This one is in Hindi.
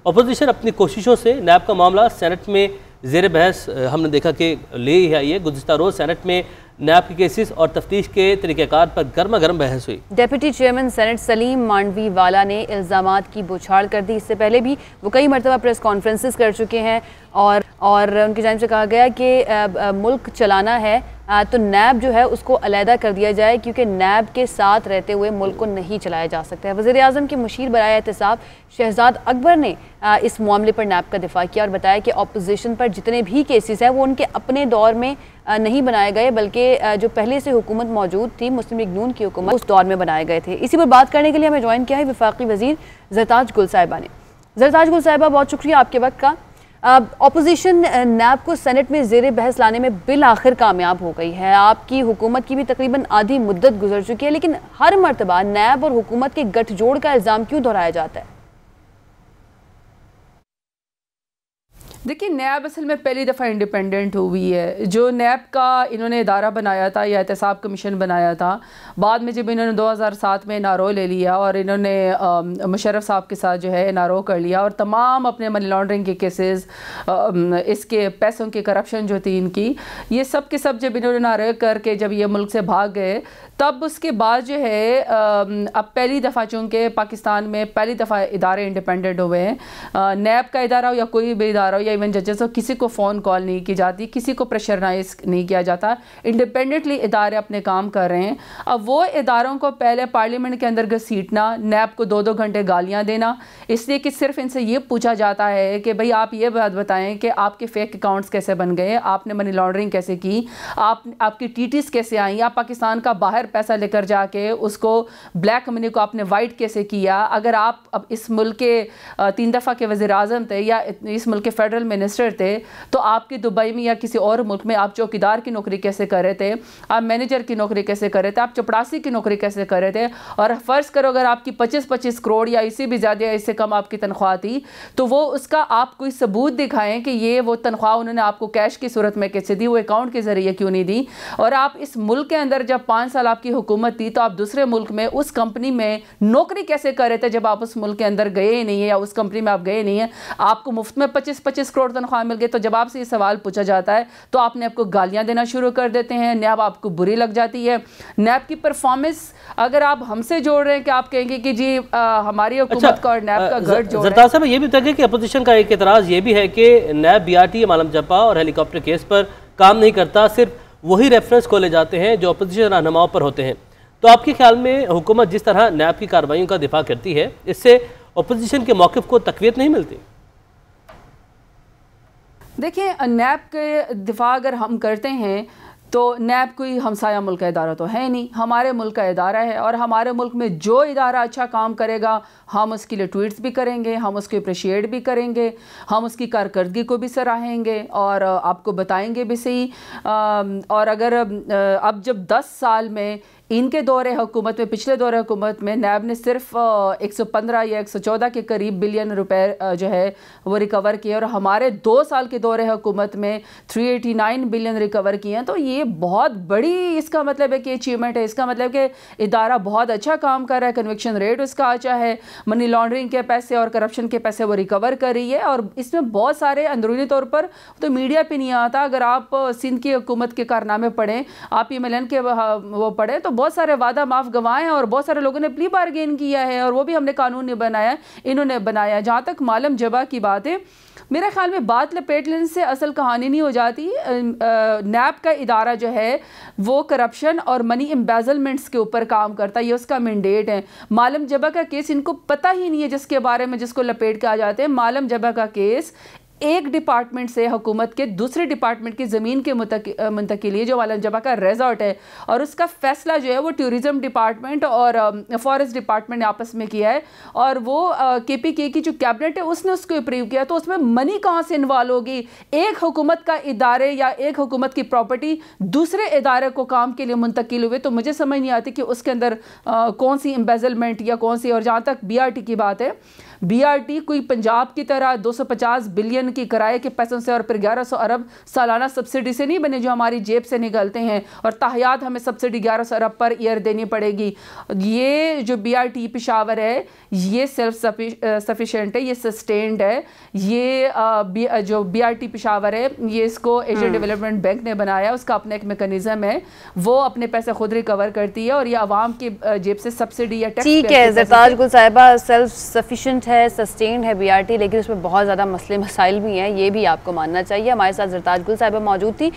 अपोजिशन अपनी कोशिशों से नैब का मामला सेनेट में ज़ेर बहस हमने देखा कि ले ही आई है। गुज़िश्ता रोज़ सेनेट में नैब के केसेस और तफ्तीश के तरीक़ेकार पर गर्मा गर्म बहस हुई। Deputy chairman senate Salim Mandviwalla ने इल्ज़ामात की बौछार कर दी। इससे पहले भी वो कई मरतबा प्रेस कॉन्फ्रेंसेस कर चुके हैं और उनकी जानिब से कहा गया कि मुल्क चलाना है तो नैब जो है उसको अलहदा कर दिया जाए, क्योंकि नैब के साथ रहते हुए मुल्क को नहीं चलाया जा सकता है। वज़ीर आज़म के मुशीर बराए एहतसाब शहजाद अकबर ने इस मामले पर नैब का दिफा किया और बताया कि अपोजिशन पर जितने भी केसेस हैं वो उनके अपने दौर में नहीं बनाए गए, बल्कि जो पहले से हुकूमत मौजूद थी मुस्लिम लीग नून की हुकूमत उस दौर में बनाए गए थे। इसी पर बात करने के लिए हमें ज्वाइन किया है वफाकी वज़ीर ज़रताज गुल साहिबा ने। ज़रताज गुल साहिबा, बहुत शुक्रिया आपके वक्त का। अपोजिशन नैब को सेनेट में ज़ेर बहस लाने में बिल आखिर कामयाब हो गई है। आपकी हुकूमत की भी तकरीबन आधी मुद्दत गुजर चुकी है, लेकिन हर मरतबा नैब और हुकूमत के गठजोड़ का इल्ज़ाम क्यों दोहराया जाता है? देखिए, नैब असल में पहली दफ़ा इंडिपेंडेंट हुई है। जो नैब का इन्होंने इदारा बनाया था या एहतसाब कमीशन बनाया था, बाद में जब इन्होंने 2007 में एनआरओ ले लिया और इन्होंने मुशर्रफ साहब के साथ जो है एनआरओ कर लिया और तमाम अपने मनी लॉन्ड्रिंग के केसेस, इसके पैसों की करप्शन जो थी इनकी, ये सब के सब जब इन्होंने नारे करके जब ये मुल्क से भाग गए, तब उसके बाद जो है अब पहली दफ़ा चूँकि पाकिस्तान में पहली दफ़ा इदारे इंडिपेंडेंट हुए हैं। नैब का इदारा हो या कोई भी इदारा हो या इवन जजेस हो, किसी को फ़ोन कॉल नहीं की जाती, किसी को प्रेशराइज नहीं किया जाता, इंडिपेंडेंटली इदारे अपने काम कर रहे हैं। अब वो इदारों को पहले पार्लियामेंट के अंदर घसीटना, नैब को 2-2 घंटे गालियाँ देना, इसलिए कि सिर्फ इनसे ये पूछा जाता है कि भाई आप ये बात बताएं कि आपके फेक अकाउंट्स कैसे बन गए, आपने मनी लॉन्ड्रिंग कैसे की, आपकी टीटीस कैसे आई, आप पाकिस्तान का बाहर पैसा लेकर जाके उसको ब्लैक मनी को आपने वाइट कैसे किया। अगर आप अब इस मुल्क के 3 दफ़ा के वज़ीर आज़म थे या इस मुल्क के फेडरल मिनिस्टर थे, तो आपकी दुबई में या किसी और मुल्क में आप चौकीदार की नौकरी कैसे कर रहे थे, आप मैनेजर की नौकरी कैसे कर रहे थे, आप चपड़ासी की नौकरी कैसे कर रहे थे। और फ़र्ज़ करो अगर आपकी 25-25 करोड़ या इससे भी ज़्यादा या इससे कम आपकी तनख्वाह थी, तो वो उसका आप कोई सबूत दिखाएं कि ये वो तनख्वाह उन्होंने आपको कैश की सूरत में कैसे दी, वो अकाउंट के ज़रिए क्यों नहीं दी। और आप इस मुल्क के अंदर जब 5 साल आपकी हुकूमत थी, तो आप दूसरे मुल्क में उस कंपनी में नौकरी कैसे कर रहे थे जब आप उस मुल्क के अंदर गए ही नहीं है या उस कंपनी में आप गए नहीं है। आपको मुफ्त में 25-25 करोड़ तनख्वाह मिल गई, तो जब आपसे ये सवाल पूछा जाता है तो आपने आपको गालियां देना शुरू कर देते हैं, नैब आपको बुरी लग जाती है। नैब की परफॉर्मेंस अगर आप हमसे जोड़ रहे हैं कि आप कहेंगे कि जी हमारी हुकूमत का और नैब का गठ जोड़ ज़रताज साहब, ये भी बताइए कि अपोजिशन का एक एतराज़ ये भी है कि नैब बीआरटी मालम जब्बा और हेलीकॉप्टर केस पर काम नहीं करता, सिर्फ वही रेफरेंस खोले जाते हैं जो अपोजिशन रहनुमाओं पर होते हैं। तो आपके ख्याल में हुकूमत जिस तरह नैब की कार्रवाइयों का दिफा करती है, इससे अपोजिशन के मौक़िफ़ को तक़वियत नहीं मिलती? देखिए, नैब के दिफा अगर हम करते हैं तो नैब कोई हमसाया मुल्क का इदारा तो है नहीं, हमारे मुल्क का इदारा है। और हमारे मुल्क में जो इदारा अच्छा काम करेगा हम उसके लिए ट्वीट्स भी करेंगे, हम उसको अप्रिशिएट भी करेंगे, हम उसकी कारकर्दगी को भी सराहेंगे और आपको बताएंगे भी सही। और अगर अब जब 10 साल में इनके दौरे हुकूमत में, पिछले दौरे हुकूमत में नैब ने सिर्फ 115 या 114 के करीब बिलियन रुपए जो है वो रिकवर किए और हमारे 2 साल के दौरे हुकूमत में 389 बिलियन रिकवर किए हैं, तो ये बहुत बड़ी इसका मतलब है कि अचीवमेंट है। इसका मतलब कि इदारा बहुत अच्छा काम कर रहा है, कन्विक्शन रेट उसका अच्छा है, मनी लॉन्ड्रिंग के पैसे और करप्शन के पैसे वो रिकवर कर रही है। और इसमें बहुत सारे अंदरूनी तौर पर तो मीडिया पे नहीं आता। अगर आप सिंध की हुकूमत के कारनामे पढ़ें, आप MLN के वो पढ़ें, तो बहुत सारे वादा माफ गवाए हैं और बहुत सारे लोगों ने प्ली बार्गेन किया है और वो भी हमने कानून नहीं बनाया, इन्होंने बनाया। जहाँ तक मालम जबा की बात है, मेरे ख्याल में बात लपेट लेने से असल कहानी नहीं हो जाती। नैब का इदारा जो है वो करप्शन और मनी एम्बेजलमेंट्स के ऊपर काम करता है, ये उसका मैंडेट है। मालम जबा का केस इनको पता ही नहीं है, जिसके बारे में जिसको लपेट के आ जाते हैं। मालम जबा का केस एक डिपार्टमेंट से हुकूमत के दूसरे डिपार्टमेंट की ज़मीन के मुंतकिली, जो मालम जबा का रिजॉर्ट है, और उसका फैसला जो है वो टूरिज़म डिपार्टमेंट और फॉरेस्ट डिपार्टमेंट ने आपस में किया है। और वो KPK की जो कैबिनेट है उसने उसको अप्रूव किया, तो उसमें मनी कहाँ से इन्वॉल्व होगी? एक हुकूमत का इदारे या एक हुकूमत की प्रॉपर्टी दूसरे इदारे को काम के लिए मुंतकिल हुए, तो मुझे समझ नहीं आती कि उसके अंदर कौन सी एम्बेजलमेंट या कौन सी। और जहाँ तक BRT की बात है, BRT कोई पंजाब की तरह 250 बिलियन ईंधन की किराए के पैसों से और फिर 1100 अरब सालाना सब्सिडी से नहीं बने जो हमारी जेब से निकलते हैं, और ताहियात हमें सब्सिडी 1100 अरब पर ईयर देनी पड़ेगी। ये जो BRT पेशावर है ये सेल्फ सफिशिएंट है, ये सस्टेन्ड है। ये जो BRT पेशावर है ये इसको एशिया डेवलपमेंट बैंक ने बनाया, उसका अपना एक मैकेनिज्म है, वो अपने पैसे खुद रिकवर करती है और ये आवाम की जेब से सब्सिडी या टैक्स। ठीक है ज़रताज गुल साहिबा, सेल्फ सफिशिएंट है, सस्टेन्ड है BRT, लेकिन उसमें बहुत ज़्यादा मसले मसाइल भी हैं, ये भी आपको मानना चाहिए। हमारे साथ ज़रताज गुल साहिबा मौजूद थी।